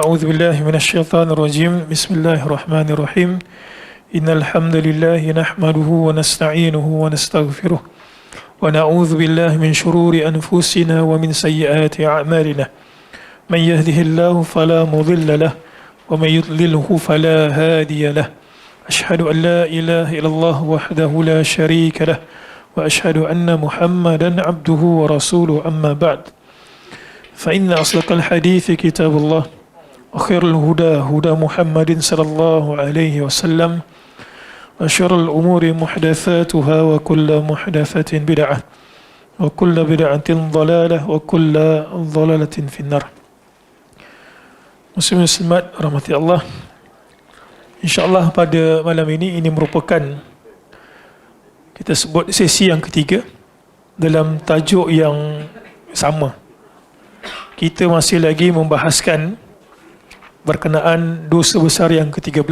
أعوذ بالله من الشيطان الرجيم بسم الله الرحمن الرحيم إن الحمد لله نحمده ونستعينه ونستغفره ونعوذ بالله من شرور أنفسنا ومن سيئات أعمالنا من يهده الله فلا مضل له ومن يضلله فلا هادي له أشهد أن لا إله إلا الله وحده لا شريك له وأشهد أن محمدا عبده ورسوله أما بعد فإن أصدق الحديث كتاب الله وخير الهدى هدى محمد صلى الله عليه وسلم وشر الأمور محدثاتها وكل محدثة بدعة وكل بدعة ضلالة وكل ضلالة في النار. Muslimin muslimat rahmati Allah, InsyaAllah pada malam ini merupakan kita sebut sesi yang ketiga dalam tajuk yang sama. Kita masih lagi membahaskan berkenaan dosa besar yang ke-13,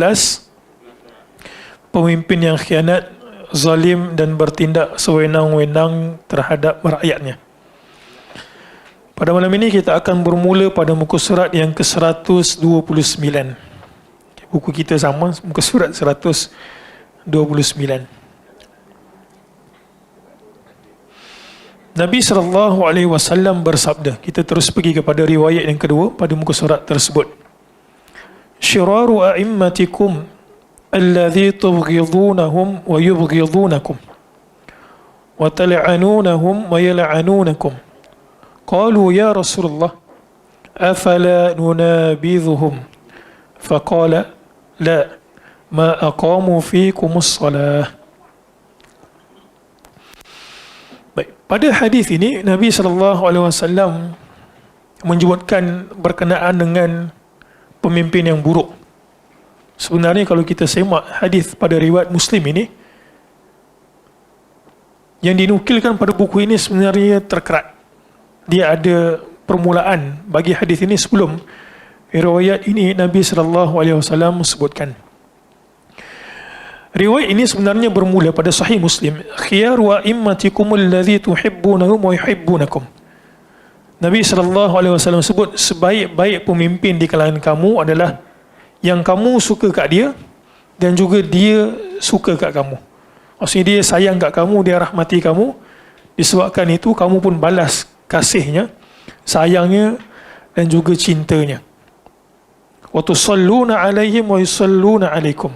pemimpin yang khianat, zalim dan bertindak sewenang-wenang terhadap rakyatnya. Pada malam ini kita akan bermula pada muka surat yang ke-129. Buku kita sama, muka surat 129. Nabi SAW bersabda, kita terus pergi kepada riwayat yang kedua pada muka surat tersebut. Syiraru a'immatikum alladhi tubghidunahum wa yubghidunakum wa tal'anunahum wa yal'anunakum. Qalu ya Rasulullah afala nunabidhuhum? Faqala la ma aqamu fikumus salah. Baik, pada hadis ini Nabi SAW menyebutkan berkenaan dengan pemimpin yang buruk. Sebenarnya kalau kita semak hadis pada riwayat Muslim ini, yang dinukilkan pada buku ini sebenarnya terkerat. Dia ada permulaan bagi hadis ini sebelum riwayat ini Nabi SAW sebutkan. Riwayat ini sebenarnya bermula pada Sahih Muslim. Khiyaru a'immatikum alladhi tuhibbunahum wa yuhibbunakum. Nabi SAW sebut sebaik-baik pemimpin di kalangan kamu adalah yang kamu suka kat dia dan juga dia suka kat kamu. Maksudnya dia sayang kat kamu, dia rahmati kamu. Disebabkan itu kamu pun balas kasihnya, sayangnya dan juga cintanya. Wa tusalluna alaihim wa yusalluna alaikum.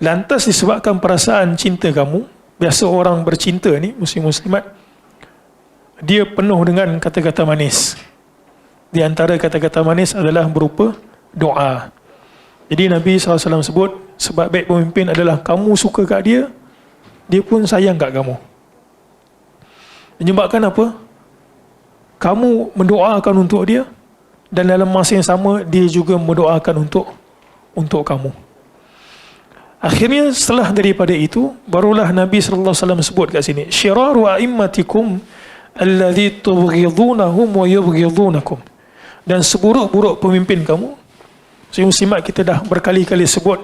Lantas disebabkan perasaan cinta kamu, biasa orang bercinta ni, muslim-muslimat, dia penuh dengan kata-kata manis. Di antara kata-kata manis adalah berupa doa. Jadi Nabi SAW sebut, sebab baik pemimpin adalah kamu suka kat dia, dia pun sayang kat kamu. Menyebabkan apa? Kamu mendoakan untuk dia, dan dalam masa yang sama, dia juga mendoakan untuk kamu. Akhirnya setelah daripada itu, barulah Nabi SAW sebut kat sini, syiraru a'immatikum alladhi tubghidunahum wa yubghidunakum. Dan seburuk-buruk pemimpin kamu. Muslimat, kita dah berkali-kali sebut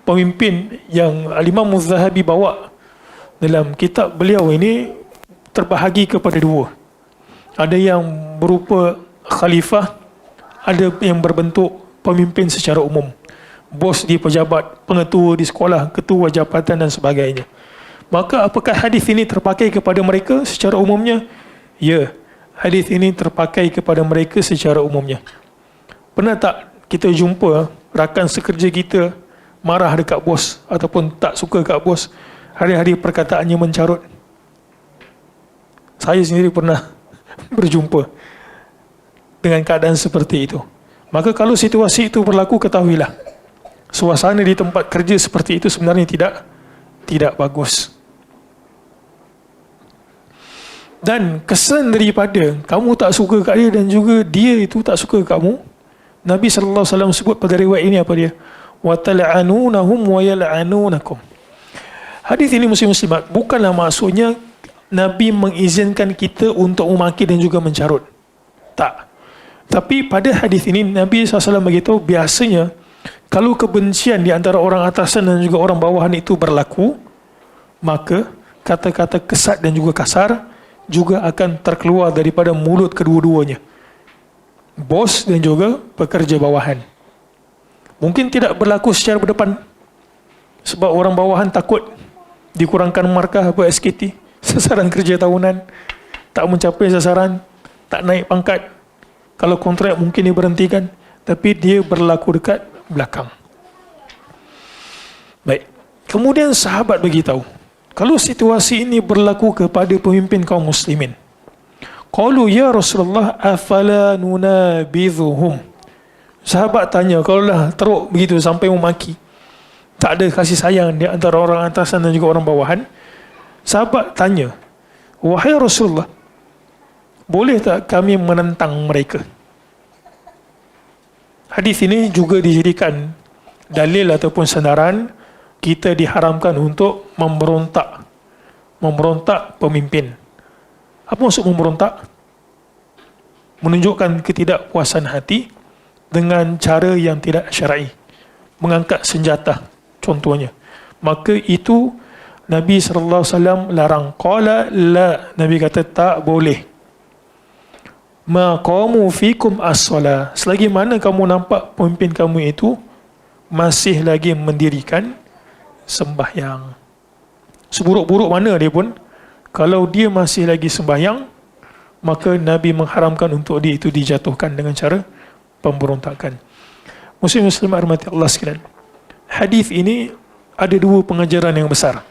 pemimpin yang Al-Imam Az-Zahabi bawa dalam kitab beliau ini terbahagi kepada dua. Ada yang berupa khalifah, ada yang berbentuk pemimpin secara umum, bos di pejabat, pengetua di sekolah, ketua jabatan dan sebagainya. Maka apakah hadis ini terpakai kepada mereka secara umumnya? Ya, hadis ini terpakai kepada mereka secara umumnya. Pernah tak kita jumpa rakan sekerja kita marah dekat bos ataupun tak suka kat bos, hari-hari perkataannya mencarut? Saya sendiri pernah berjumpa dengan keadaan seperti itu. Maka kalau situasi itu berlaku, ketahuilah suasana di tempat kerja seperti itu sebenarnya tidak bagus. Dan kesan daripada kamu tak suka kat dia dan juga dia itu tak suka kamu, Nabi SAW sebut pada riwayat ini apa dia? Wa tal'anunahum wa yal'anunakum. Hadis ini muslim-muslimat bukanlah maksudnya Nabi mengizinkan kita untuk memaki dan juga mencarut. Tak. Tapi pada hadis ini Nabi SAW beritahu, biasanya kalau kebencian di antara orang atasan dan juga orang bawahan itu berlaku, maka kata-kata kesat dan juga kasar juga akan terkeluar daripada mulut kedua-duanya. bos dan juga pekerja bawahan. Mungkin tidak berlaku secara berdepan sebab orang bawahan takut dikurangkan markah atau SKT, sasaran kerja tahunan, tak mencapai sasaran, tak naik pangkat. Kalau kontrak mungkin diberhentikan, tapi dia berlaku dekat belakang. Baik. Kemudian sahabat beritahu, kalau situasi ini berlaku kepada pemimpin kaum muslimin, qalu ya Rasulullah afala nunabidhuhum. Sahabat tanya, kalau lah teruk begitu sampai memaki, tak ada kasih sayang di antara orang atasan dan juga orang bawahan, sahabat tanya, wahai Rasulullah, boleh tak kami menentang mereka? Hadis ini juga dijadikan dalil ataupun sandaran kita diharamkan untuk memberontak pemimpin. Apa maksud memberontak? Menunjukkan ketidakpuasan hati dengan cara yang tidak syar'i, mengangkat senjata contohnya. Maka itu Nabi SAW larang. Qala la, Nabi kata tak boleh. Ma qamu fikum as-salah, selagi mana kamu nampak pemimpin kamu itu masih lagi mendirikan sembahyang. Seburuk-buruk mana dia pun, kalau dia masih lagi sembahyang, maka Nabi mengharamkan untuk dia itu dijatuhkan dengan cara pemberontakan. Muslim-muslim rahmati Allah sekalian, hadis ini ada dua pengajaran yang besar.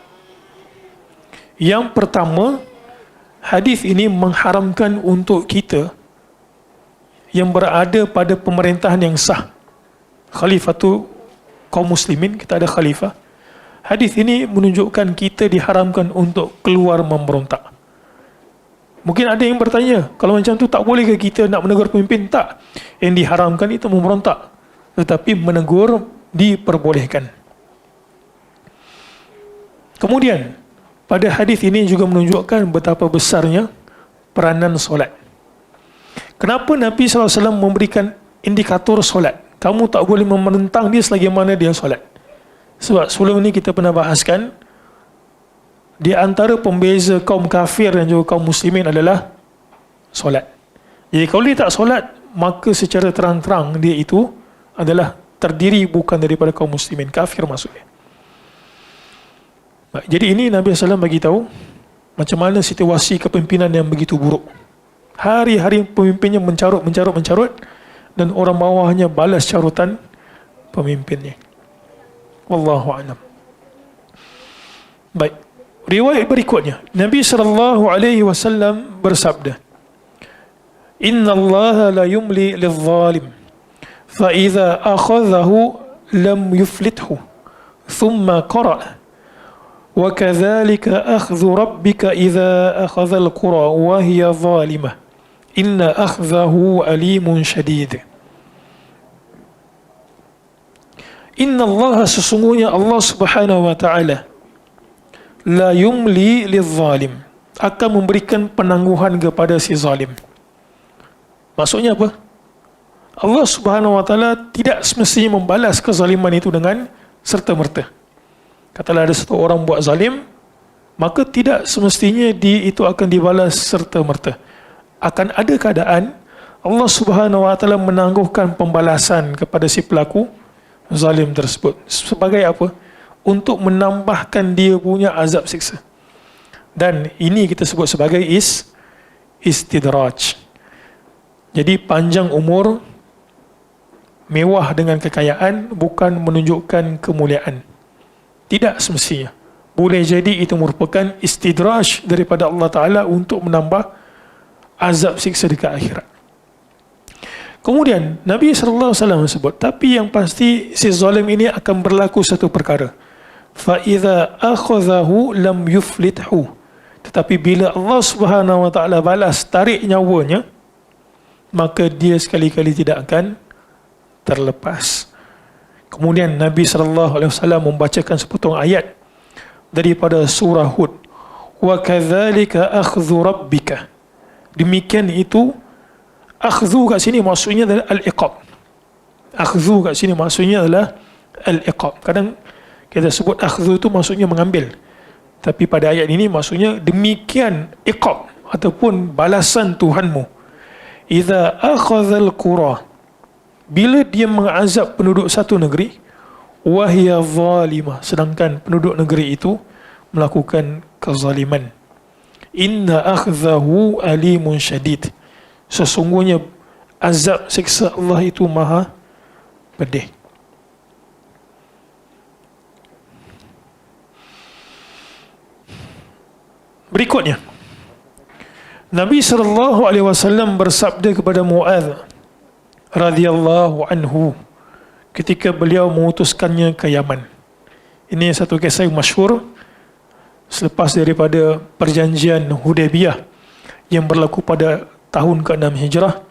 Yang pertama, hadis ini mengharamkan untuk kita yang berada pada pemerintahan yang sah, khalifah tu kaum muslimin, kita ada khalifah. Hadis ini menunjukkan kita diharamkan untuk keluar memberontak. Mungkin ada yang bertanya, kalau macam tu tak boleh ke kita nak menegur pemimpin? Tak. Yang diharamkan itu memberontak. Tetapi menegur diperbolehkan. Kemudian, pada hadis ini juga menunjukkan betapa besarnya peranan solat. Kenapa Nabi SAW memberikan indikator solat? Kamu tak boleh menentang dia selagi mana dia solat. Sebab sebelum ini kita pernah bahaskan, di antara pembeza kaum kafir dan juga kaum muslimin adalah solat. Jadi kalau dia tak solat, maka secara terang-terang dia itu adalah terdiri bukan daripada kaum muslimin, kafir maksudnya. Jadi ini Nabi SAW bagi tahu macam mana situasi kepimpinan yang begitu buruk. Hari-hari pemimpinnya mencarut dan orang bawahnya balas carutan pemimpinnya. Wallahu a'lam. Baik. Riwayat berikutnya, Nabi SAW bersabda, Inna Allah la yumli lil-zalim, fa idza akhadhahu lam yuflithu, thumma qara, wa kadzalika akhdhu rabbika idza akhadha al-qura wa hiya zalimah, inna akhdahu alimun syadid. Inna Allah, sesungguhnya Allah Subhanahu wa ta'ala, la yumli lil-zalim, akan memberikan penangguhan kepada si zalim. Maksudnya apa? Allah Subhanahu wa ta'ala tidak semestinya membalas kezaliman itu dengan serta-merta. Katalah ada satu orang buat zalim, maka tidak semestinya dia itu akan dibalas serta-merta. Akan ada keadaan Allah Subhanahu wa ta'ala menangguhkan pembalasan kepada si pelaku zalim tersebut. Sebagai apa? Untuk menambahkan dia punya azab siksa. Dan ini kita sebut sebagai istidraj. Jadi panjang umur, mewah dengan kekayaan bukan menunjukkan kemuliaan. Tidak semestinya. Boleh jadi itu merupakan istidraj daripada Allah Ta'ala untuk menambah azab siksa di akhirat. Kemudian Nabi SAW sebut, tapi yang pasti si zalim ini akan berlaku satu perkara. فَإِذَا أَخَذَهُ لَمْ يُفْلِتْهُ, tetapi bila Allah Subhanahu wa ta'ala balas, tarik nyawanya, maka dia sekali-kali tidak akan terlepas. Kemudian Nabi SAW membacakan sepotong ayat daripada surah Hud. وَكَذَلِكَ أَخْذُ رَبِّكَ, demikian itu. Akhdhu kat sini maksudnya adalah al-iqab. Akhdhu kat sini maksudnya adalah al-iqab. Kadang kita sebut akhdhu itu maksudnya mengambil, tapi pada ayat ini maksudnya demikian iqab ataupun balasan Tuhanmu idza akhadhal qura, bila dia mengazab penduduk satu negeri, wahia zalimah, sedangkan penduduk negeri itu melakukan kezaliman, inna akhzahu alimun syadid, sesungguhnya azab siksa Allah itu maha pedih. Berikutnya, Nabi SAW bersabda kepada Mu'adz radhiyallahu anhu ketika beliau mengutuskannya ke Yaman. Ini satu kisah yang masyhur selepas daripada perjanjian Hudaybiyah yang berlaku pada tahun ke-6 Hijrah,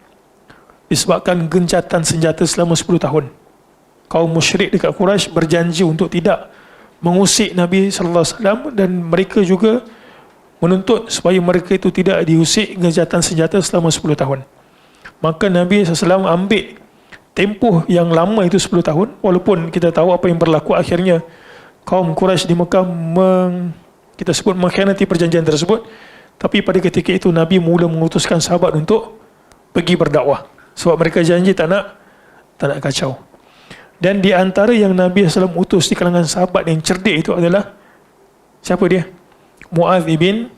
disebabkan gencatan senjata selama 10 tahun. Kaum musyrik dekat Quraisy berjanji untuk tidak mengusik Nabi SAW, dan mereka juga menuntut supaya mereka itu tidak diusik gencatan senjata selama 10 tahun. Maka Nabi SAW ambil tempoh yang lama itu 10 tahun, walaupun kita tahu apa yang berlaku akhirnya. Kaum Quraisy di Mekah kita sebut mengkhianati perjanjian tersebut. Tapi pada ketika itu Nabi mula mengutuskan sahabat untuk pergi berdakwah, sebab mereka janji tak nak kacau. Dan di antara yang Nabi SAW utus di kalangan sahabat yang cerdik itu adalah siapa dia? Mu'adz bin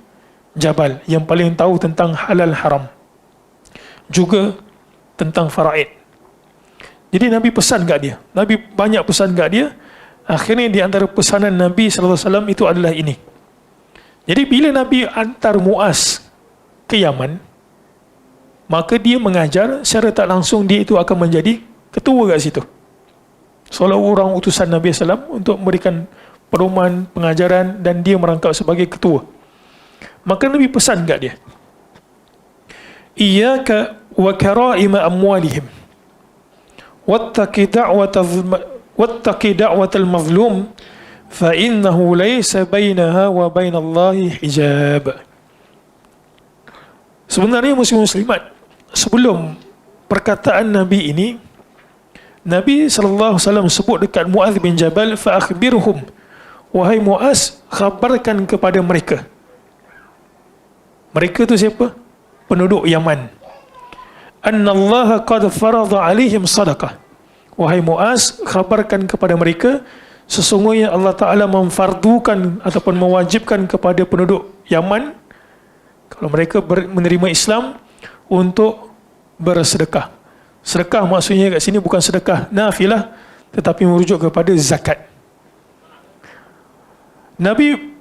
Jabal, yang paling tahu tentang halal haram, juga tentang faraid. Jadi Nabi pesan kat dia, Nabi banyak pesan kat dia. Akhirnya di antara pesanan Nabi SAW itu adalah ini. Jadi bila Nabi hantar Mu'adz ke Yaman, maka dia mengajar secara tak langsung, dia itu akan menjadi ketua kat situ, seolah orang utusan Nabi SAW untuk memberikan pedoman, pengajaran, dan dia merangkap sebagai ketua. Maka Nabi pesan kat dia, iyyaka wa kara'ima amwalihim wattaqi da'watal mazlum fa innahu laysa bainaha wa bainallahi hijab. Sebenarnya muslimat, sebelum perkataan Nabi ini, Nabi SAW sebut dekat Mu'adz bin Jabal, fa akhbirhum, wahai Mu'adz, khabarkan kepada mereka. Mereka itu siapa? Penduduk Yaman. Annallaha qad farada alaihim sadaqah. Wahai Mu'adz, khabarkan kepada mereka, sesungguhnya Allah Ta'ala memfardukan ataupun mewajibkan kepada penduduk Yaman, kalau mereka menerima Islam, untuk bersedekah. Sedekah maksudnya kat sini bukan sedekah nafilah, tetapi merujuk kepada zakat. Nabi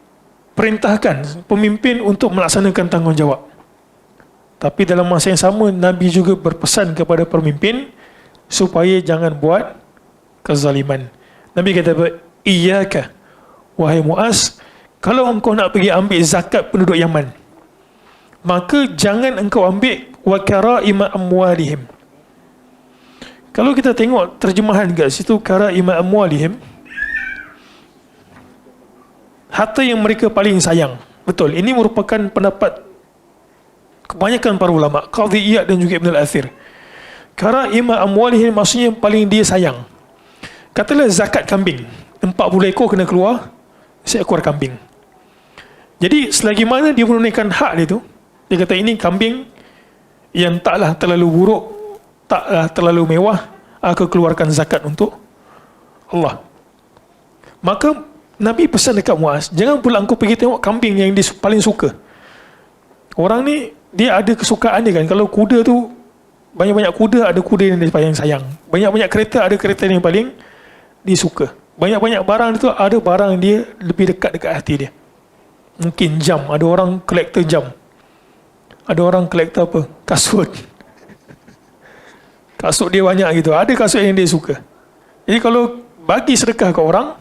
perintahkan pemimpin untuk melaksanakan tanggungjawab. Tapi dalam masa yang sama, Nabi juga berpesan kepada pemimpin supaya jangan buat kezaliman. Nabi kata, iyyaka, wahai Mu'adz, kalau engkau nak pergi ambil zakat penduduk Yaman, maka jangan engkau ambil wa kara'ima amwalihim. Kalau kita tengok terjemahan kat situ, kara'ima amwalihim, harta yang mereka paling sayang. Betul, ini merupakan pendapat kebanyakan para ulama, Qadhi Iyad dan juga Ibn al-Athir. Kara'ima amwalihim maksudnya yang paling dia sayang. Katalah zakat kambing, 40 ekor kena keluar seekor kambing. Jadi selagi mana dia menunaikan hak dia tu, dia kata ini kambing yang taklah terlalu buruk, taklah terlalu mewah, aku keluarkan zakat untuk Allah. Maka Nabi pesan dekat Mu'adz, jangan pula engkau pergi tengok kambing yang dia paling suka. Orang ni dia ada kesukaan dia kan. Kalau kuda tu, banyak-banyak kuda, ada kuda yang dia paling sayang. Banyak-banyak kereta, ada kereta yang paling dia suka. Banyak-banyak barang tu, ada barang yang dia lebih dekat hati dia. Mungkin jam, ada orang kolektor jam, ada orang kolektor apa? Kasut. Kasut dia banyak gitu. Ada kasut yang dia suka. Jadi kalau bagi sedekah ke orang,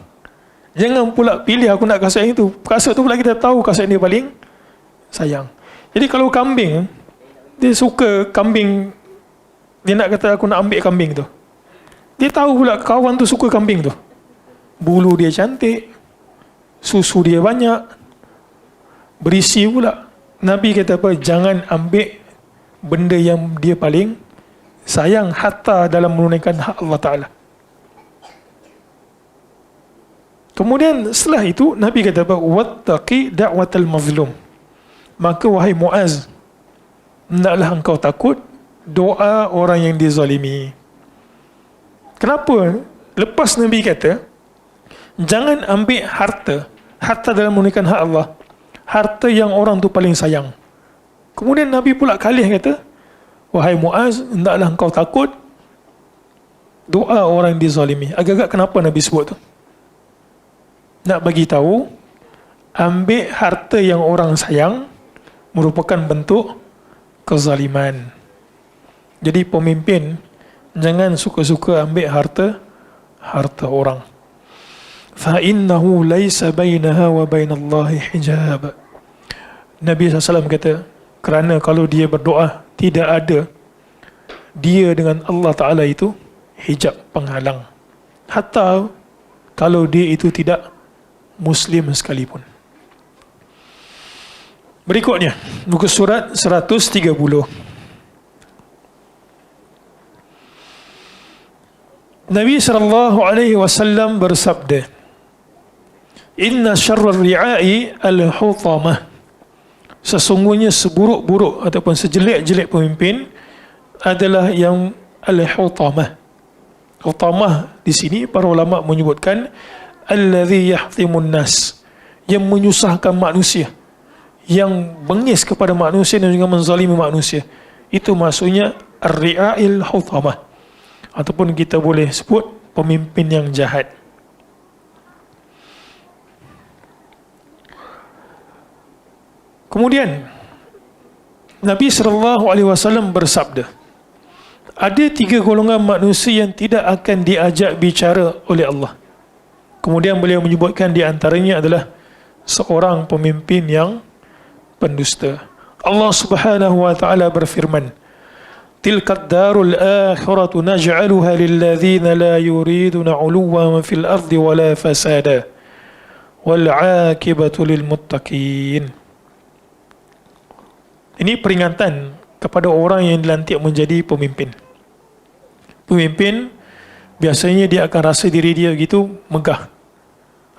jangan pula pilih aku nak kasut yang itu. Kasut tu pula kita tahu kasut yang dia paling sayang. Jadi kalau kambing, dia suka kambing, dia nak kata aku nak ambil kambing tu, dia tahu pula kawan tu suka kambing tu. Bulu dia cantik, susu dia banyak, berisi pula. Nabi kata apa? Jangan ambil benda yang dia paling sayang, hatta dalam menunaikan hak Allah Ta'ala. Kemudian setelah itu Nabi kata apa? Wattaqi da'watal mazlum. Maka wahai Mu'adz, hendaklah engkau takut doa orang yang dizalimi. Kenapa? Lepas Nabi kata, jangan ambil harta dalam menunaikan hak Allah, harta yang orang tu paling sayang. Kemudian Nabi pula kalih kata, wahai Muaz, hendaklah engkau takut doa orang yang dizalimi. Agak-agak kenapa Nabi sebut tu? Nak bagi tahu, ambil harta yang orang sayang merupakan bentuk kezaliman. Jadi pemimpin jangan suka-suka ambil harta orang. Fa innahu laisa bainaha wa bainallahi hijab. Nabi SAW kata, kerana kalau dia berdoa, tidak ada dia dengan Allah Ta'ala itu hijab penghalang. Hatta kalau dia itu tidak Muslim sekalipun. Berikutnya, muka surat 130. Nabi SAW bersabda, Inna syarrar ri'ai al-hutamah. Sesungguhnya seburuk-buruk ataupun sejelek-jelek pemimpin adalah yang al-hutamah. Hutamah di sini para ulama menyebutkan alladhi yahtimun nas, yang menyusahkan manusia, yang bengis kepada manusia dan juga menzalimi manusia. Itu maksudnya ar-ri'ail hutamah, ataupun kita boleh sebut pemimpin yang jahat. Kemudian Nabi SAW bersabda, ada 3 golongan manusia yang tidak akan diajak bicara oleh Allah. Kemudian beliau menyebutkan di antaranya adalah seorang pemimpin yang pendusta. Allah Subhanahu wa taala berfirman, Tilkad darul akhiratu naj'aluha lilladzina la yuriduna 'uluwan fil ardi wala fasada wal 'aqibatu lil muttaqin. Ini peringatan kepada orang yang dilantik menjadi pemimpin. Pemimpin biasanya dia akan rasa diri dia begitu megah.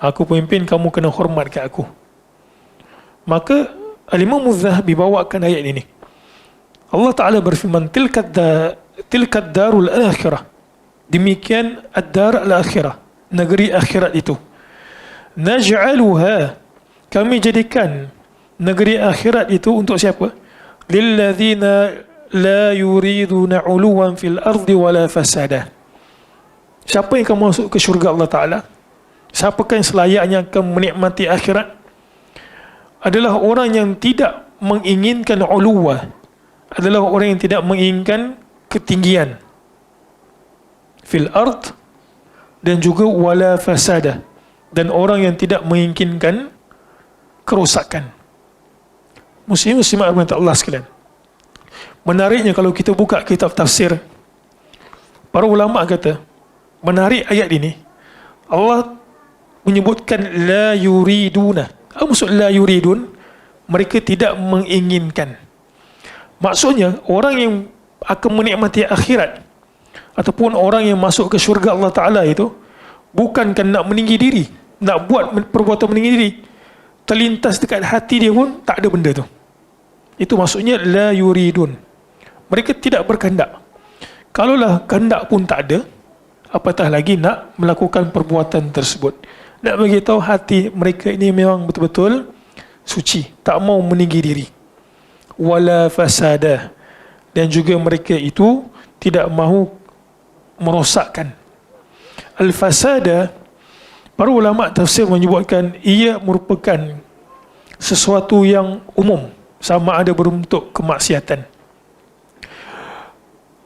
Aku pemimpin, kamu kena hormat ke aku. Maka Al-Imam Az-Zahabi bawakan ayat ini. Allah Ta'ala berfirman, Tilkad darul akhirah. Demikian ad-dar al-akhirah, negeri akhirat itu. Naj'aluha, kami jadikan negeri akhirat itu untuk siapa? Lilladzina la yuriduna 'uluwan fil ardi wala fasada. Siapa yang akan masuk ke syurga Allah Ta'ala? Siapakah yang selayaknya akan menikmati akhirat? Adalah orang yang tidak menginginkan 'uluwa, adalah orang yang tidak menginginkan ketinggian fil ard, dan juga wala fasada, dan orang yang tidak menginginkan kerosakan. Muslimat Allah sekalian, menariknya kalau kita buka kitab tafsir, para ulama kata, menarik ayat ini, Allah menyebutkan la yuriduna. Apa maksud la yuridun? Mereka tidak menginginkan. Maksudnya orang yang akan menikmati akhirat ataupun orang yang masuk ke syurga Allah Ta'ala itu bukankan nak meninggi diri, nak buat perbuatan meninggi diri, terlintas dekat hati dia pun tak ada benda tu. Itu maksudnya la yuridun. Mereka tidak berkehendak. Kalaulah kehendak pun tak ada, apatah lagi nak melakukan perbuatan tersebut. Nak bagi tahu hati mereka ini memang betul-betul suci, tak mau meninggi diri. Wala fasada, dan juga mereka itu tidak mahu merosakkan. Al-fasada, para ulama tafsir menyebutkan ia merupakan sesuatu yang umum, sama ada berbentuk kemaksiatan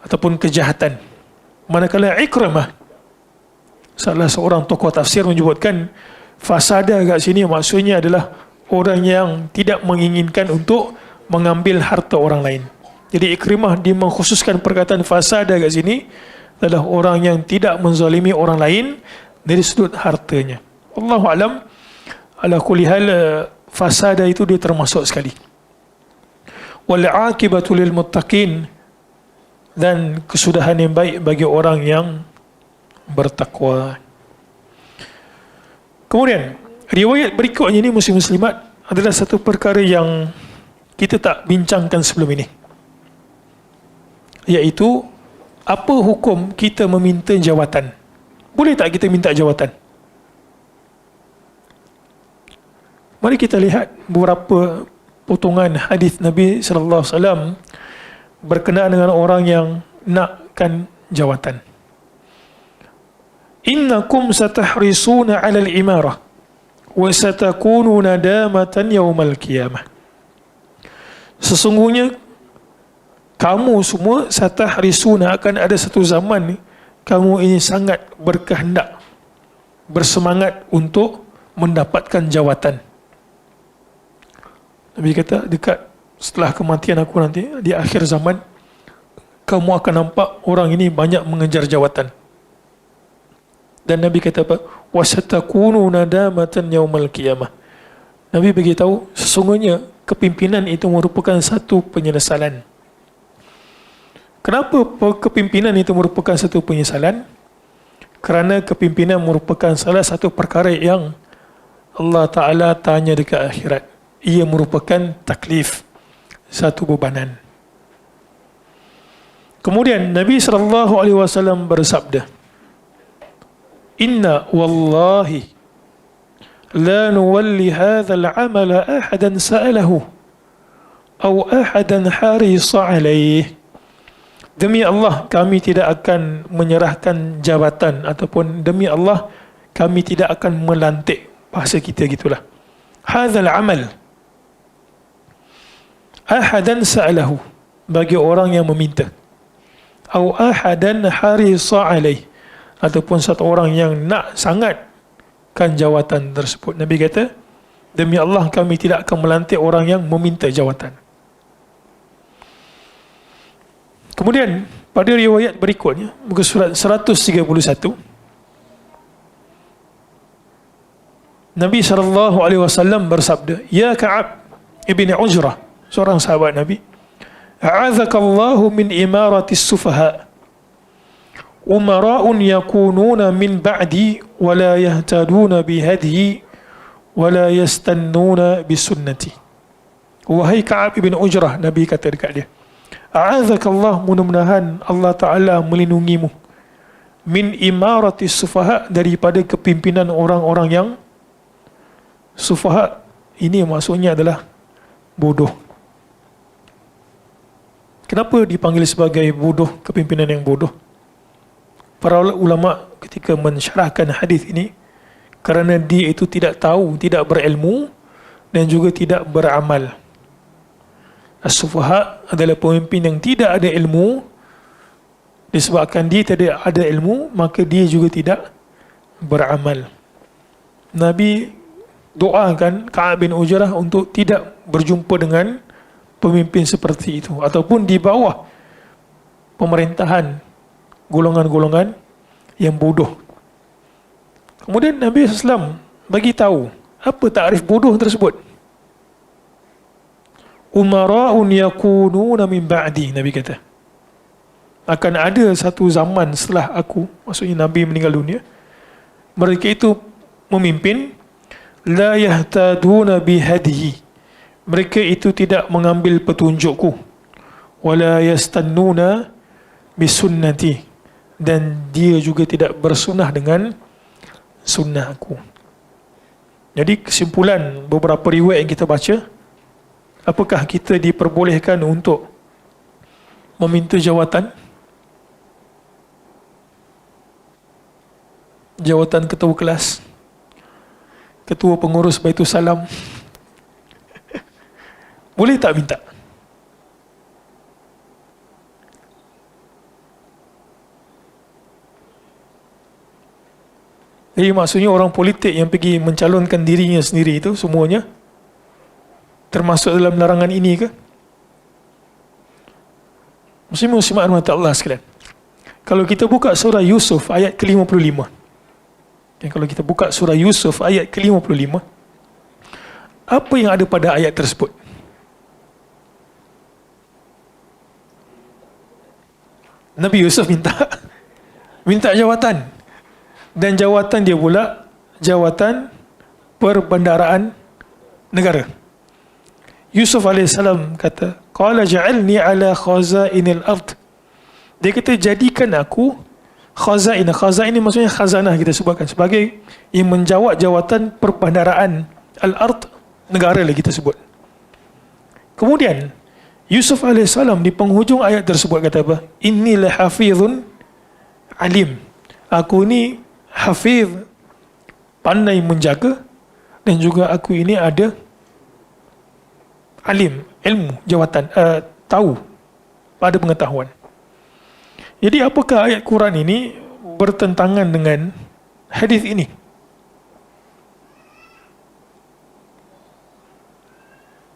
ataupun kejahatan. Manakala Ikrimah, salah seorang tokoh tafsir, menyebutkan fasada kat sini maksudnya adalah orang yang tidak menginginkan untuk mengambil harta orang lain. Jadi Ikrimah dia mengkhususkan perkataan fasada kat sini adalah orang yang tidak menzalimi orang lain dari sudut hartanya. Wallahu alam, ala kulli hal fasada itu dia termasuk sekali. Wal aqibatu lil muttaqin, dan kesudahan yang baik bagi orang yang bertakwa. Kemudian riwayat berikutnya ini muslimat adalah satu perkara yang kita tak bincangkan sebelum ini. iaitu apa hukum kita meminta jawatan? Boleh tak kita minta jawatan? Mari kita lihat beberapa potongan hadis Nabi sallallahu alaihi wasallam berkenaan dengan orang yang nakkan jawatan. Innakum satahrisuna 'ala al-imarah wa satakunu nadamatan yaumal qiyamah. Sesungguhnya kamu semua satahrisuna, akan ada satu zaman kamu ini sangat berkehendak, bersemangat untuk mendapatkan jawatan. Nabi kata dekat setelah kematian aku nanti, di akhir zaman, kamu akan nampak orang ini banyak mengejar jawatan. Dan Nabi kata apa? Wasatakunu nadamatan yaumal qiyamah. Nabi beritahu sesungguhnya kepimpinan itu merupakan satu penyesalan. Kenapa kepimpinan itu merupakan satu penyesalan? Kerana kepimpinan merupakan salah satu perkara yang Allah Ta'ala tanya dekat akhirat. Ia merupakan taklif, satu bebanan. Kemudian Nabi SAW bersabda, Inna wallahi la nuwalli hadzal amala ahadan sa'alahu aw ahadan harisa alaih. Demi Allah, kami tidak akan menyerahkan jabatan, ataupun demi Allah, kami tidak akan melantik. Bahasa kita gitulah. Hadzal amal ahadan sa'alahu, bagi orang yang meminta, aw ahadan harisa alaih, ataupun satu orang yang nak sangatkan jawatan tersebut. Nabi kata, demi Allah kami tidak akan melantik orang yang meminta jawatan. Kemudian pada riwayat berikutnya, muka surat 131, Nabi SAW bersabda, Ya Ka'ab ibn Ujrah, seorang sahabat Nabi, A'adhakallahu min imaratis sufaha, umara'un yakununa min ba'di wa la yahtaduna bihadhi wa la yastannuna bisunnati. Wahai Ka'ab ibn Ujrah, Nabi kata dekat dia, A'adhakallah, mudah-mudahan Allah Ta'ala melindungimu, min imaratis sufaha, daripada kepimpinan orang-orang yang sufaha. Ini maksudnya adalah bodoh. Kenapa dipanggil sebagai bodoh, kepimpinan yang bodoh? Para ulama ketika mensyarahkan hadis ini, kerana dia itu tidak tahu, tidak berilmu dan juga tidak beramal. As-sufaha adalah pemimpin yang tidak ada ilmu. Disebabkan dia tidak ada ilmu, maka dia juga tidak beramal. Nabi doakan Ka'ab bin Ujrah untuk tidak berjumpa dengan pemimpin seperti itu, ataupun di bawah pemerintahan golongan-golongan yang bodoh. Kemudian Nabi SAW bagi tahu apa takrif bodoh tersebut. Umara'un yakununa min ba'di, Nabi kata, akan ada satu zaman setelah aku, maksudnya Nabi meninggal dunia, mereka itu memimpin, la yahtaduna bihadihi, mereka itu tidak mengambil petunjukku, wala yastannuna bisunnati, dan dia juga tidak bersunnah dengan sunnah aku. Jadi kesimpulan beberapa riwayat yang kita baca, apakah kita diperbolehkan untuk meminta jawatan? Jawatan ketua kelas, ketua pengurus Baitul Salam, boleh tak minta? Jadi maksudnya orang politik yang pergi mencalonkan dirinya sendiri itu semuanya termasuk dalam larangan ini ke? Muslimat rahmat Allah sekalian, kalau kita buka surah Yusuf ayat ke-55, kalau kita buka surah Yusuf ayat ke-55, apa yang ada pada ayat tersebut? Nabi Yusuf minta jawatan, dan jawatan dia pula jawatan perbendaharaan negara. Yusuf AS kata, Qala ja'alni ala khazainil ard Dia kata, jadikan aku khazain. Khazain ini maksudnya khazanah kita sebutkan, sebagai yang menjawat jawatan perbandaraan al-ard, negara lah kita sebut. Kemudian Yusuf AS di penghujung ayat tersebut kata apa? Inni la hafizun alim. Aku ini hafiz, pandai menjaga, dan juga aku ini ada alim, ilmu, jawatan, tahu, ada pengetahuan. Jadi apakah ayat Quran ini bertentangan dengan hadis ini?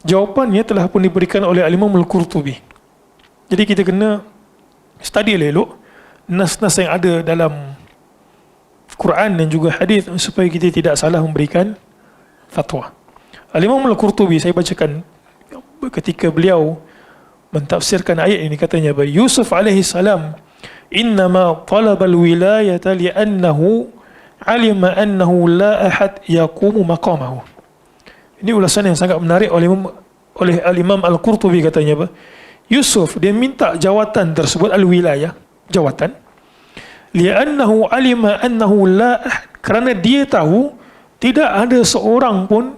Jawapannya telah pun diberikan oleh Al-Imam Al-Qurtubi. Jadi kita kena study elok nas-nas yang ada dalam Quran dan juga hadis supaya kita tidak salah memberikan fatwa. Al-Imam Al-Qurtubi, saya bacakan ketika beliau mentafsirkan ayat ini, katanya bahawa Yusuf alaihi salam innama talaba al-wilayata li'annahu alima annahu la ahad yaqumu maqamahu. Ini ulasan yang sangat menarik oleh Al-Imam Al-Qurtubi, katanya apa? Yusuf dia minta jawatan tersebut, al-wilayah, jawatan, li'annahu alima annahu la ahad, kerana dia tahu tidak ada seorang pun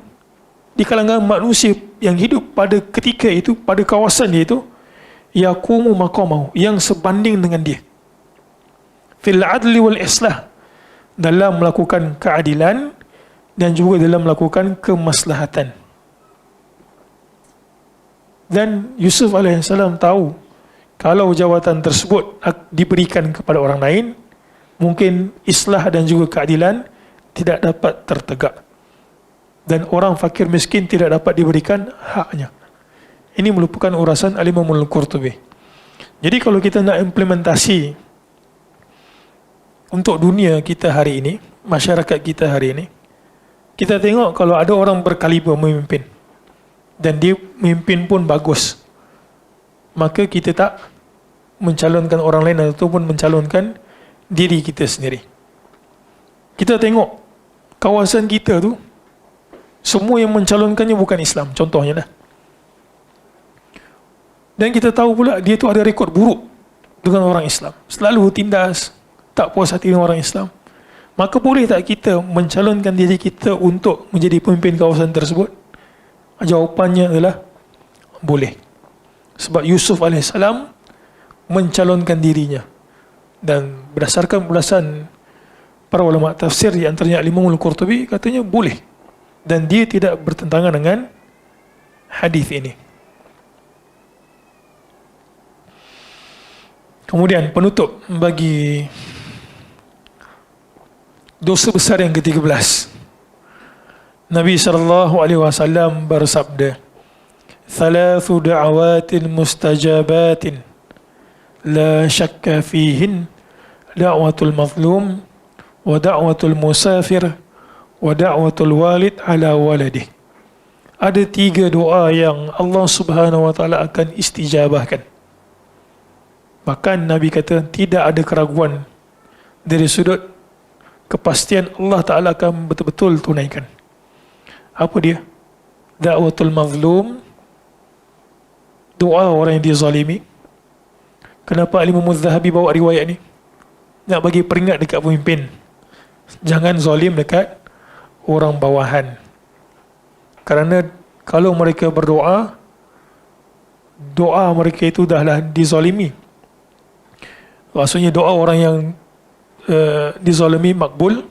di kalangan manusia yang hidup pada ketika itu, pada kawasan dia itu, yaqumu maqamahu, yang sebanding dengan dia, fil adli wal islah, dalam melakukan keadilan dan juga dalam melakukan kemaslahatan. Dan Yusuf AS tahu kalau jawatan tersebut diberikan kepada orang lain, mungkin islah dan juga keadilan tidak dapat tertegak, dan orang fakir miskin tidak dapat diberikan haknya. Ini merupakan urasan Al-Imam Al-Qurtubi. Jadi kalau kita nak implementasi untuk dunia kita hari ini, masyarakat kita hari ini, kita tengok kalau ada orang berkaliber memimpin dan dia memimpin pun bagus, maka kita tak mencalonkan orang lain ataupun mencalonkan diri kita sendiri. Kita tengok kawasan kita tu, semua yang mencalonkannya bukan Islam, contohnya lah. Dan kita tahu pula dia tu ada rekod buruk dengan orang Islam, selalu tindas, tak puas hati dengan orang Islam. Maka boleh tak kita mencalonkan diri kita untuk menjadi pemimpin kawasan tersebut? Jawapannya adalah boleh. Sebab Yusuf AS mencalonkan dirinya. Dan berdasarkan ulasan para ulama tafsir, di antaranya Imam Al-Qurtubi, katanya boleh. Dan dia tidak bertentangan dengan hadis ini. Kemudian penutup bagi dosa besar yang ke-13. Nabi SAW bersabda, "Thalathu da'awatin mustajabatin la syakka fihin, da'watul mazlum, wa da'watul musafir, wa da'watul walid ala waladih." Ada 3 doa yang Allah Subhanahu wa taala akan istijabahkan. Bahkan Nabi kata tidak ada keraguan dari sudut kepastian Allah Ta'ala akan betul-betul tunaikan. Apa dia? Da'watul mazlum, doa orang yang dizalimi. Kenapa Imam Az-Zahabi bawa riwayat ni? Nak bagi peringat dekat pemimpin, jangan zalim dekat orang bawahan. Kerana kalau mereka berdoa, doa mereka itu dahlah dizalimi. Maksudnya doa orang yang dizalimi makbul.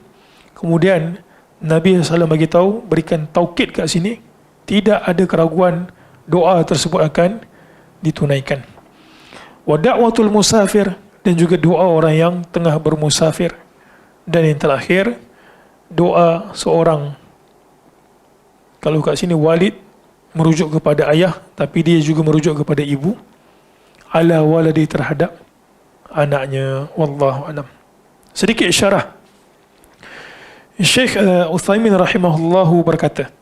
Kemudian Nabi SAW bagi tahu, berikan taukid kat sini, tidak ada keraguan doa tersebut akan ditunaikan. Wa da'watul musafir, dan juga doa orang yang tengah bermusafir. Dan yang terakhir, doa seorang, kalau kat sini walid merujuk kepada ayah, tapi dia juga merujuk kepada ibu, ala waladi, terhadap anaknya. Wallahu alam. Sedikit syarah. Syekh Uthaymin rahimahullahu berkata,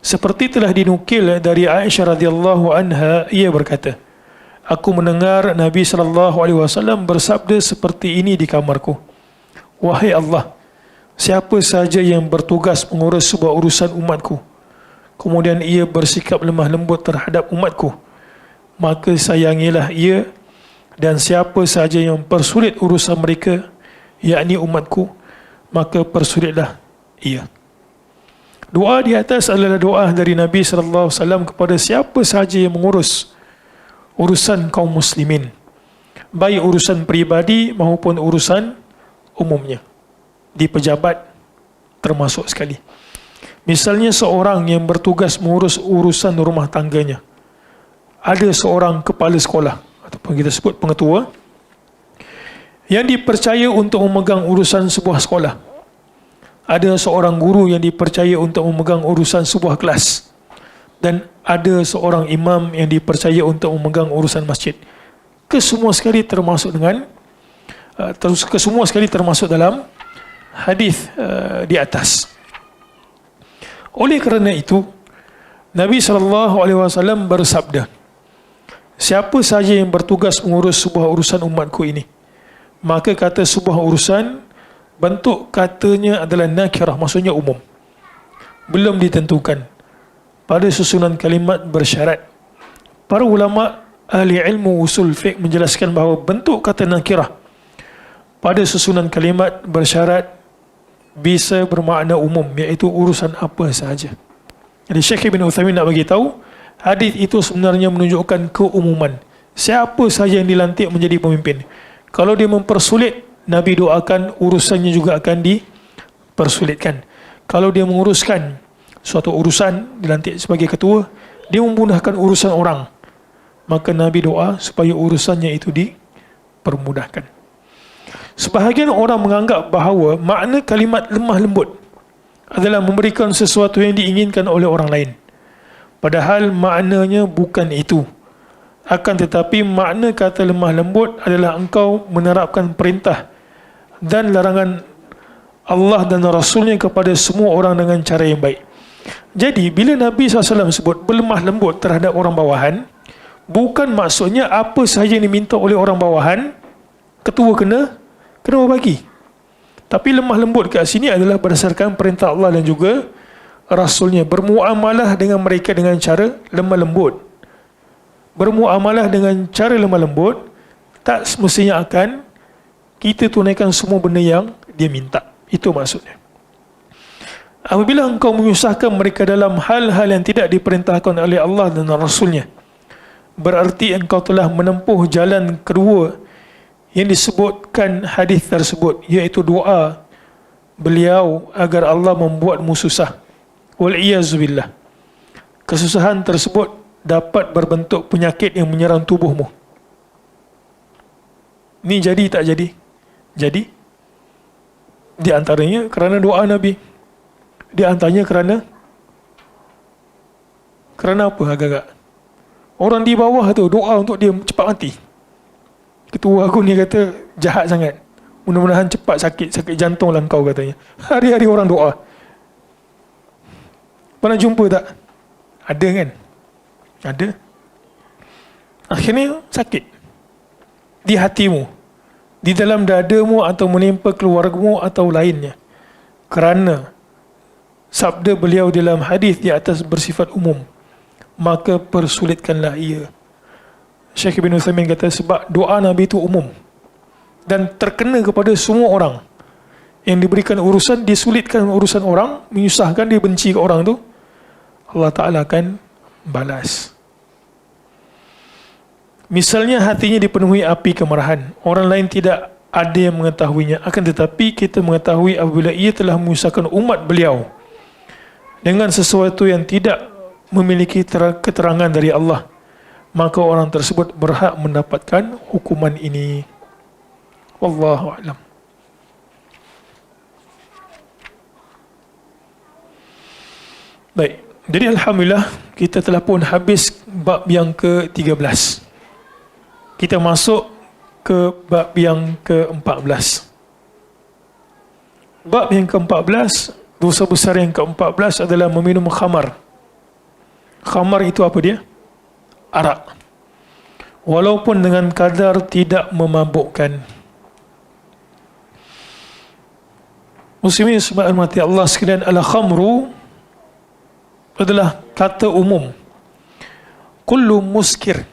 seperti telah dinukil dari Aisyah radhiyallahu anha, ia berkata, aku mendengar Nabi SAW bersabda seperti ini di kamarku. Wahai Allah, siapa saja yang bertugas mengurus sebuah urusan umatku, kemudian ia bersikap lemah lembut terhadap umatku, maka sayangilah ia dan siapa sahaja yang persulit urusan mereka, yakni umatku, maka persulitlah ia. Doa di atas adalah doa dari Nabi SAW kepada siapa sahaja yang mengurus urusan kaum muslimin, baik urusan peribadi maupun urusan umumnya, di pejabat termasuk sekali. Misalnya seorang yang bertugas mengurus urusan rumah tangganya, ada seorang kepala sekolah ataupun kita sebut pengetua yang dipercaya untuk memegang urusan sebuah sekolah, ada seorang guru yang dipercaya untuk memegang urusan sebuah kelas, dan ada seorang imam yang dipercaya untuk memegang urusan masjid. Kesemua sekali termasuk dalam hadis di atas. Oleh kerana itu, Nabi SAW bersabda, siapa sahaja yang bertugas mengurus sebuah urusan umatku ini, maka kata sebuah urusan, bentuk katanya adalah nakirah, maksudnya umum, belum ditentukan, pada susunan kalimat bersyarat. Para ulama ahli ilmu usul fiqh menjelaskan bahawa bentuk kata nakirah pada susunan kalimat bersyarat bisa bermakna umum, iaitu urusan apa sahaja. Jadi Syekh Ibn Uthaymin nak bagi tahu, hadis itu sebenarnya menunjukkan keumuman. Siapa sahaja yang dilantik menjadi pemimpin, kalau dia mempersulit, Nabi doakan urusannya juga akan dipersulitkan. Kalau dia menguruskan suatu urusan, dilantik sebagai ketua, dia memudahkan urusan orang, maka Nabi doa supaya urusannya itu dipermudahkan. Sebahagian orang menganggap bahawa makna kalimat lemah lembut adalah memberikan sesuatu yang diinginkan oleh orang lain, padahal maknanya bukan itu. Akan tetapi makna kata lemah lembut adalah engkau menerapkan perintah dan larangan Allah dan Rasulnya kepada semua orang dengan cara yang baik. Jadi bila Nabi SAW sebut berlemah lembut terhadap orang bawahan, bukan maksudnya apa sahaja yang diminta oleh orang bawahan, ketua kena bagi. Tapi lemah lembut kat sini adalah berdasarkan perintah Allah dan juga Rasulnya. Bermuamalah dengan mereka dengan cara lemah lembut. Bermuamalah dengan cara lemah lembut, tak semestinya akan kita tunaikan semua benda yang dia minta. Itu maksudnya. Apabila engkau menyusahkan mereka dalam hal-hal yang tidak diperintahkan oleh Allah dan Rasulnya, berarti engkau telah menempuh jalan kedua yang disebutkan hadis tersebut, iaitu doa beliau agar Allah membuatmu susah. Wal-iyazubillah. Kesusahan tersebut dapat berbentuk penyakit yang menyerang tubuhmu. Ini jadi tak jadi? Jadi. Di antaranya kerana doa Nabi. Di antaranya kerana apa agak-agak? Orang di bawah tu doa untuk dia cepat mati. Ketua aku ni kata jahat sangat, mudah-mudahan cepat sakit jantung lah kau, katanya. Hari-hari orang doa. Pernah jumpa tak? Ada kan? Ada. Akhirnya sakit di hatimu, di dalam dadamu, atau menimpa keluargamu atau lainnya, kerana sabda beliau dalam hadis di atas bersifat umum, maka persulitkanlah ia. Syekh Ibn Uthaymin kata sebab doa Nabi itu umum dan terkena kepada semua orang. Yang diberikan urusan, disulitkan urusan orang, menyusahkan, dia benci ke orang tu, Allah Ta'ala akan balas. Misalnya hatinya dipenuhi api kemarahan, orang lain tidak ada yang mengetahuinya, akan tetapi kita mengetahui apabila ia telah menyusahkan umat beliau dengan sesuatu yang tidak memiliki keterangan dari Allah, maka orang tersebut berhak mendapatkan hukuman ini. Wallahu a'lam. Baik, jadi alhamdulillah kita telah pun habis bab yang ke-13. Kita masuk ke bab yang ke-14. Bab yang ke-14, dosa besar yang ke-14 adalah meminum khamar. Khamar itu apa dia? Arak. Walaupun dengan kadar tidak memabukkan. Muslimin subhanahu wa ta'ala Allah sekalian, al-khamru adalah kata umum. Kullu muskir,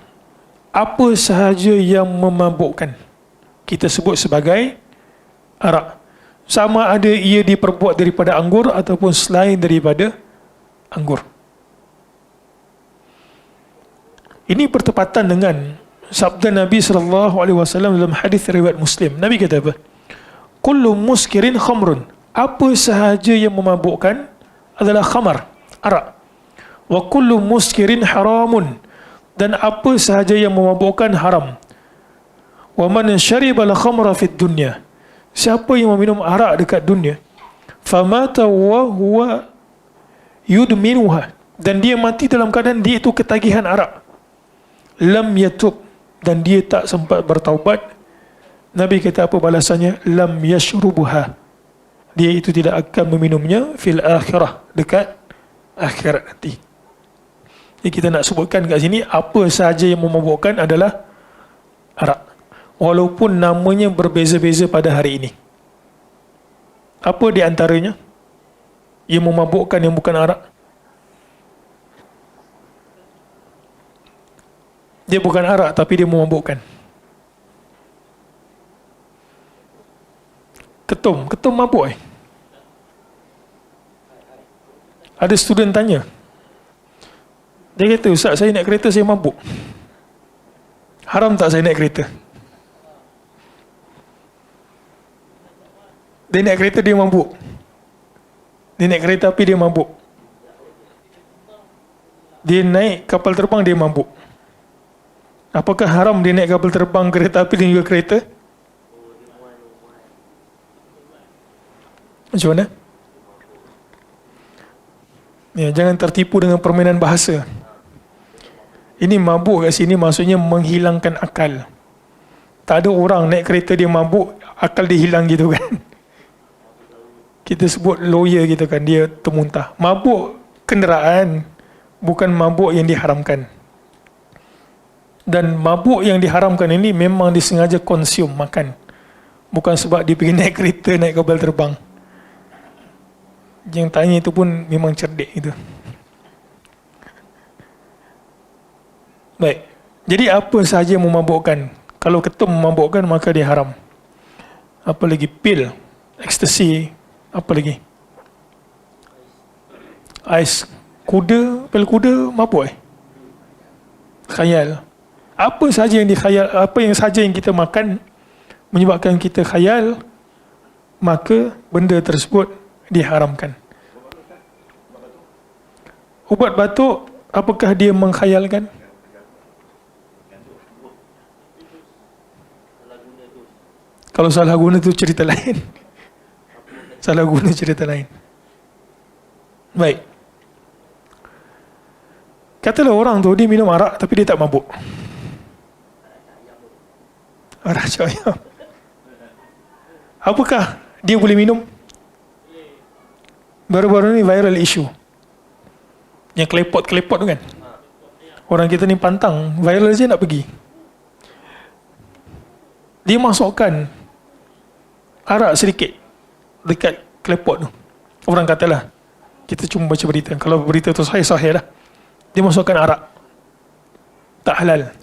apa sahaja yang memabukkan, kita sebut sebagai arak. Sama ada ia diperbuat daripada anggur ataupun selain daripada anggur. Ini bertepatan dengan sabda Nabi SAW dalam hadis riwayat Muslim. Nabi kata apa? Kullu muskirin khamrun. Apa sahaja yang memabukkan adalah khamar, arak. Wa kullu muskirin haramun. Dan apa sahaja yang memabukkan haram. Wa man syaribal khamra fid dunya. Siapa yang meminum arak dekat dunia, famata wa huwa yudminuha, dan dia mati dalam keadaan dia itu ketagihan arak, lam yatub, dan dia tak sempat bertaubat, Nabi kata apa balasannya? Lam yashrubuha, dia itu tidak akan meminumnya fil akhirah, dekat akhirat nanti. Jadi kita nak sebutkan kat sini apa sahaja yang memabukkan adalah arak, walaupun namanya berbeza-beza pada hari ini. Apa di antaranya yang memabukkan yang bukan arak? Dia bukan arak tapi dia memabukkan. Ketum mabuk Ada student tanya. Dia kata, Ustaz, saya naik kereta saya mabuk. Haram tak saya naik kereta? Dia naik kereta dia mabuk. Dia naik kereta api dia mabuk. Dia naik kapal terbang dia mabuk. Apakah haram dia naik kapal terbang, kereta api dan juga kereta? Macam mana? Ya, jangan tertipu dengan permainan bahasa. Ini mabuk kat sini maksudnya menghilangkan akal. Tak ada orang naik kereta dia mabuk, akal dia hilang gitu kan. Kita sebut lawyer gitu kan, dia termuntah. Mabuk kenderaan, bukan mabuk yang diharamkan. Dan mabuk yang diharamkan ini memang disengaja konsum, makan. Bukan sebab dia pergi naik kereta, naik kapal terbang. Yang tanya itu pun memang cerdik itu. Baik. Jadi apa sahaja yang memabukkan. Kalau ketum memabukkan maka dia haram. Apa lagi? Pil, ekstasi, apa lagi? Ais kuda, pil kuda mabuk khayal. Apa sahaja yang dikhayal, apa yang sahaja yang kita makan menyebabkan kita khayal, maka benda tersebut diharamkan. Ubat batuk, apakah dia mengkhayalkan? Kalau salah guna tu cerita lain. Salah guna cerita lain. Baik. Katalah orang tu dia minum arak tapi dia tak mabuk. Arak cak ayam. Apakah dia boleh minum? Baru-baru ni viral issue. Yang klepot-klepot tu kan. Orang kita ni pantang, viral je nak pergi. Dia masukkan arak sedikit dekat klepot tu. Orang katalah, kita cuma baca berita. Kalau berita tu sahih lah. Dia masukkan arak. Tak halal.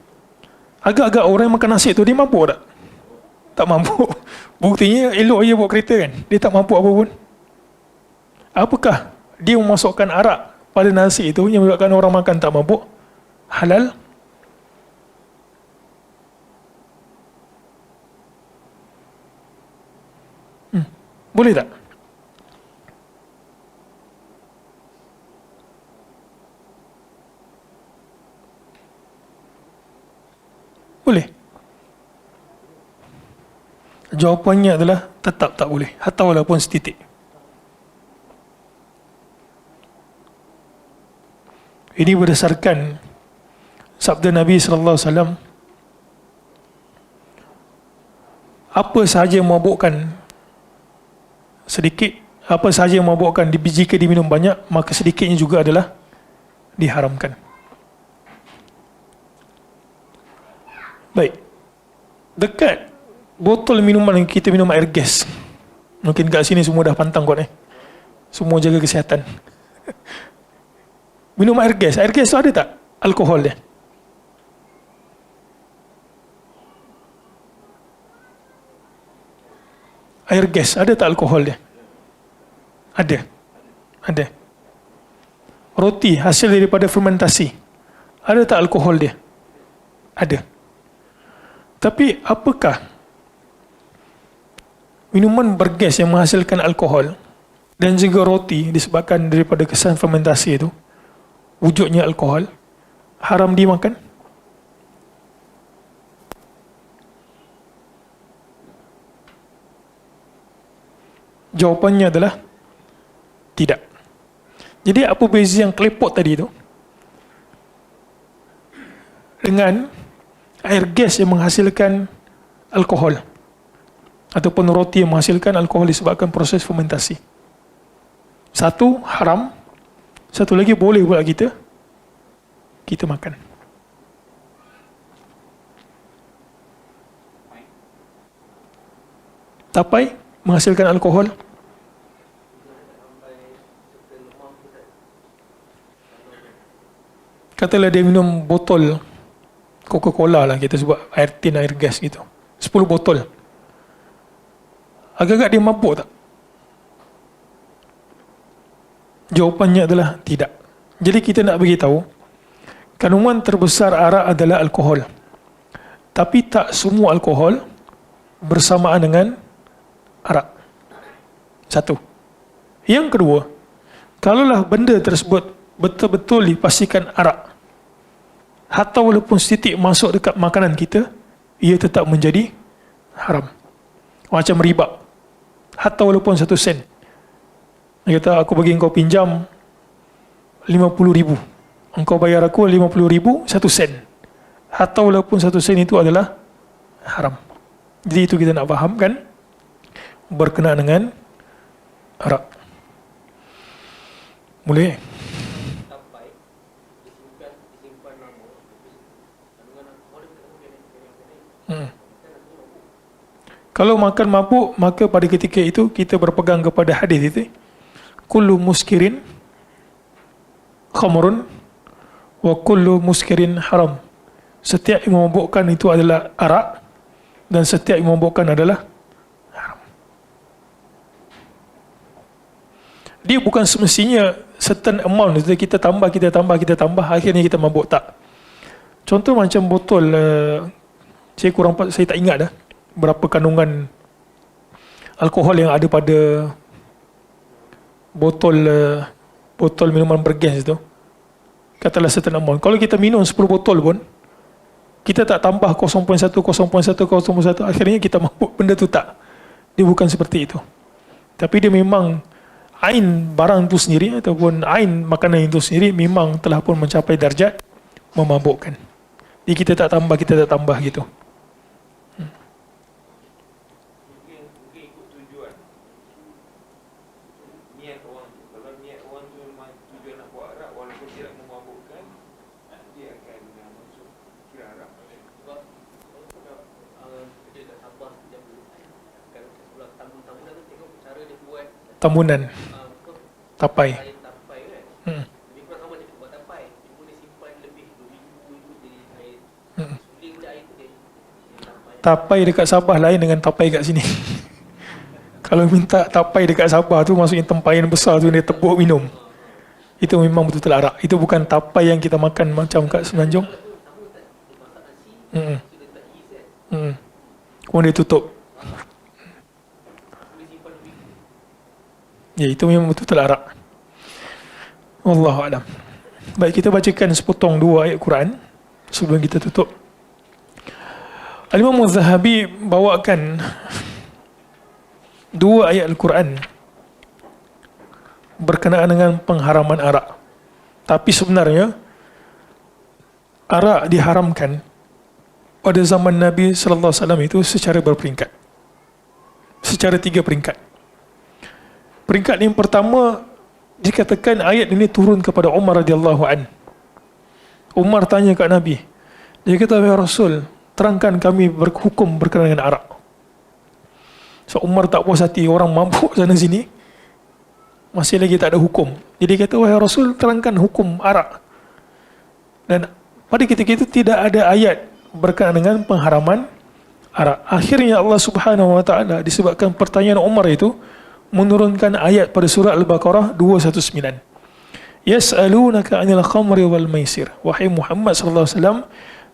Agak-agak orang yang makan nasi tu, dia mabuk tak? Tak mabuk. Buktinya elok je bawa kereta kan. Dia tak mabuk apa pun. Apakah dia memasukkan arak pada nasi itu yang menyebabkan orang makan tak mabuk? Halal? Boleh tak? Boleh. Jawapannya adalah tetap tak boleh, hatta walaupun setitik. Ini berdasarkan sabda Nabi sallallahu alaihi wasallam, apa sahaja yang memabukkan sedikit, apa sahaja yang memabukkan jika diminum banyak, maka sedikitnya juga adalah diharamkan. Baik. Dekat botol minuman yang kita minum air gas. Mungkin kat sini semua dah pantang kot Semua jaga kesihatan. Minum air gas. Air gas tu ada tak alkohol dia? air gas, ada tak alkohol dia? Ada. Ada. Roti hasil daripada fermentasi, ada tak alkohol dia? Ada. Tapi apakah minuman bergas yang menghasilkan alkohol dan juga roti disebabkan daripada kesan fermentasi itu, wujudnya alkohol, haram dimakan? Jawapannya adalah tidak. Jadi apa beza yang klepot tadi itu dengan air gas yang menghasilkan alkohol ataupun roti yang menghasilkan alkohol disebabkan proses fermentasi? Satu haram, satu lagi boleh pula kita makan. Tapai menghasilkan alkohol. Katalah dia minum botol Coca-Cola lah, kita sebut air tin, air gas gitu, 10 botol. Agak-agak dia mabuk tak? Jawapannya adalah tidak. Jadi kita nak beritahu, kandungan terbesar arak adalah alkohol. Tapi tak semua alkohol bersamaan dengan arak. Satu. Yang kedua, kalaulah benda tersebut betul-betul dipastikan arak, hatta walaupun setitik masuk dekat makanan kita, ia tetap menjadi haram. Macam riba. Hatta walaupun 1 sen. Dia kata, aku bagi engkau pinjam 50,000. Engkau bayar aku 50,000, 1 sen. Hatta walaupun 1 sen itu adalah haram. Jadi itu kita nak faham kan, berkenaan dengan arak. Boleh? Kalau makan mabuk, maka pada ketika itu kita berpegang kepada hadis itu, kullu muskirin khamrun wa kullu muskirin haram. Setiap yang memabukkan itu adalah arak dan setiap yang memabukkan adalah haram. Dia bukan semestinya certain amount, kita tambah, akhirnya kita mabuk, tak. Contoh macam botol, saya tak ingat dah berapa kandungan alkohol yang ada pada botol minuman bergas itu. Katalah certain amount. Kalau kita minum 10 botol pun, kita tak tambah 0.1, akhirnya kita mabuk, benda tu tak. Dia bukan seperti itu. Tapi dia memang ain barang itu sendiri ataupun ain makanan itu sendiri memang telah pun mencapai darjat memabukkan. Jadi kita tak tambah gitu. Tambunan, tapai. Tapai dekat Sabah lain dengan tapai kat sini. Kalau minta tapai dekat Sabah tu maksudnya tempayan besar tu dia tebuk minum. Itu memang betul-betul arak. Itu bukan tapai yang kita makan macam kat Semenanjung. Kemudian dia tutup. Ya, itu memang betul-betul arak. Wallahu a'lam. Baik, kita bacakan sepotong 2 ayat Quran sebelum kita tutup. Al-Imam Az-Zahabi bawakan 2 ayat Al-Quran berkenaan dengan pengharaman arak. Tapi sebenarnya arak diharamkan pada zaman Nabi sallallahu alaihi wasallam itu secara berperingkat. Secara 3 peringkat. Peringkat yang pertama, dikatakan ayat ini turun kepada Umar radhiyallahu an. Umar tanya kat Nabi. Dia kata, "Ya Rasul, terangkan kami berhukum berkenaan dengan arak." So Umar tak puas hati, orang mabuk sana sini masih lagi tak ada hukum. Jadi kata, "Wahai Rasul, terangkan hukum arak." Dan pada ketika itu tidak ada ayat berkenaan dengan pengharaman arak. Akhirnya Allah Subhanahu wa taala disebabkan pertanyaan Umar itu menurunkan ayat pada surah Al-Baqarah 219. Yas'alunaka 'anil khamri wal maisir. Wahai Muhammad sallallahu alaihi wasallam,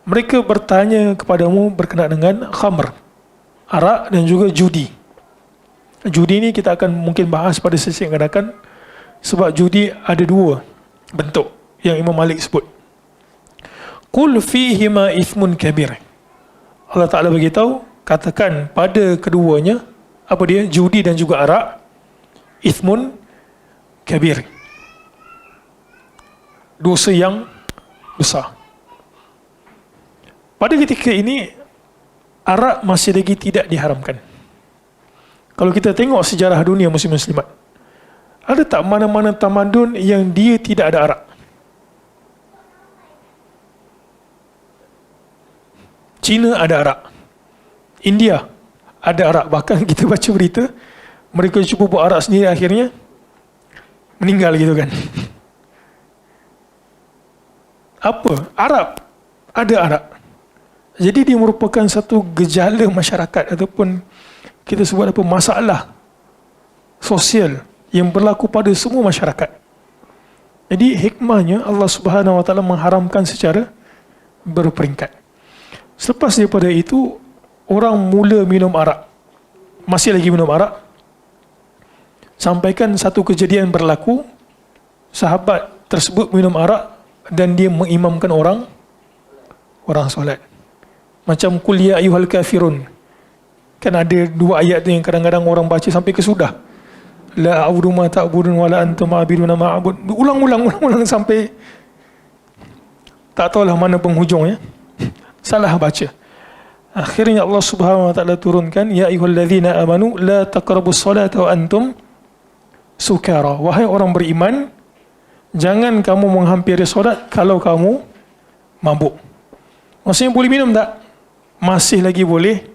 mereka bertanya kepadamu berkenaan dengan khamr, arak dan juga judi. Judi ni kita akan mungkin bahas pada sesi yang akan datang, sebab judi ada dua bentuk yang Imam Malik sebut. Qul fihima ithmun kabir. Allah Ta'ala beritahu, katakan pada keduanya, apa dia? Judi dan juga arak, ithmun kabir, dosa yang besar. Pada ketika ini, arak masih lagi tidak diharamkan. Kalau kita tengok sejarah dunia muslim-muslimat, ada tak mana-mana tamadun yang dia tidak ada arak? China ada arak, India ada arak. Bahkan kita baca berita, mereka cuba buat arak sendiri, akhirnya meninggal gitu kan. Apa? Arab ada arak. Jadi dia merupakan satu gejala masyarakat ataupun kita sebut apa, masalah sosial yang berlaku pada semua masyarakat. Jadi hikmahnya Allah Subhanahu wa taala mengharamkan secara berperingkat. Selepas daripada itu, orang mula minum arak, masih lagi minum arak, sampaikan satu kejadian berlaku, sahabat tersebut minum arak dan dia mengimamkan orang solat. Macam qul ya ayyuhal kafirun. Kan ada dua ayat tu yang kadang-kadang orang baca sampai ke sudah. La a'budu ma ta'budun wa la antum a'biduna ma a'bud. Ulang-ulang sampai tak tahulah mana penghujungnya. Salah baca. Akhirnya Allah Subhanahu wa taala turunkan, ya ayyuhallazina amanu la taqrabus salata wa antum sukara. Wahai orang beriman, jangan kamu menghampiri solat kalau kamu mabuk. Maksudnya boleh minum tak? Masih lagi boleh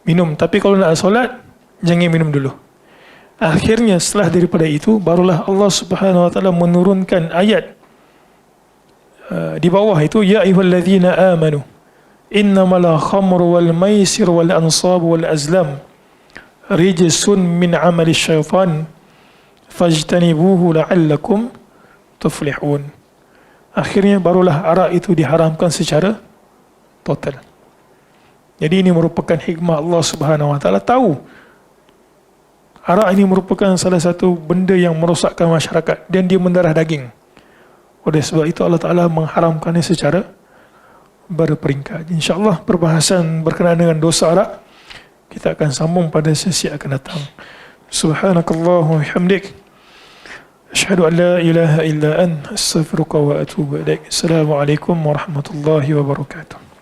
minum, tapi kalau nak solat, jangan minum dulu. Akhirnya setelah daripada itu, barulah Allah Subhanahu wa taala menurunkan ayat di bawah itu, ya ayyuhallazina amanu innamal khamru wal maisir wal ansab wal azlam rijsun min amali syaitan fajtanibuhu la'allakum tuflihun. Akhirnya barulah arak itu diharamkan secara total. Jadi ini merupakan hikmah Allah Subhanahu wa taala, tahu arak ini merupakan salah satu benda yang merosakkan masyarakat dan dia mendarah daging. Oleh sebab itu Allah Taala mengharamkannya secara berperingkat. InsyaAllah perbahasan berkenaan dengan dosa arak kita akan sambung pada sesi akan datang. Subhanakallahumma wa bihamdik, asyhadu an la ilaha illa anta, astaghfiruka wa atubu ilaik. Assalamualaikum warahmatullahi wabarakatuh.